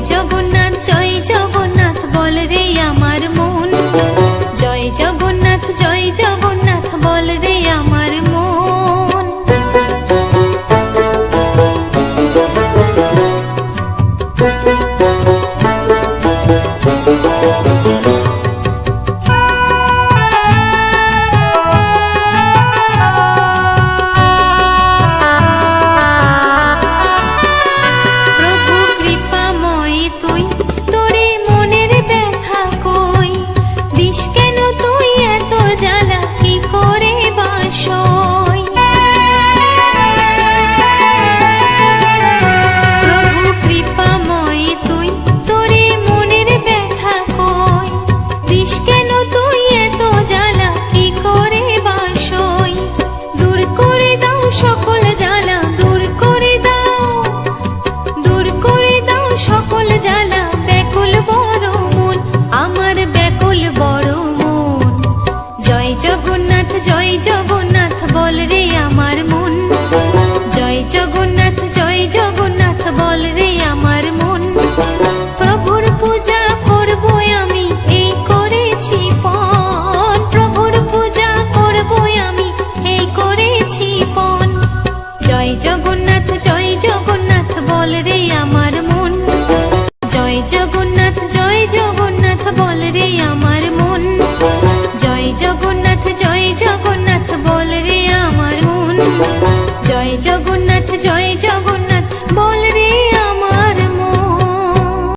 জগন্নাথ বল রে আমার মন। জয় জগন্নাথ বল রে আমার মন। জগন্নাথ বল রে আমার মন। জয় জগন্নাথ বল রে আমার মন। প্রভুর পূজা করব আমি এই করেছি পণ। প্রভুর পূজা করব আমি এই করেছি পণ। জয় জগন্নাথ বল রে আমার মন। জয় জগন্নাথ বল রে আমার মন। জয় জগন্নাথ বল রে আমার মন। জয় জগন্নাথ বল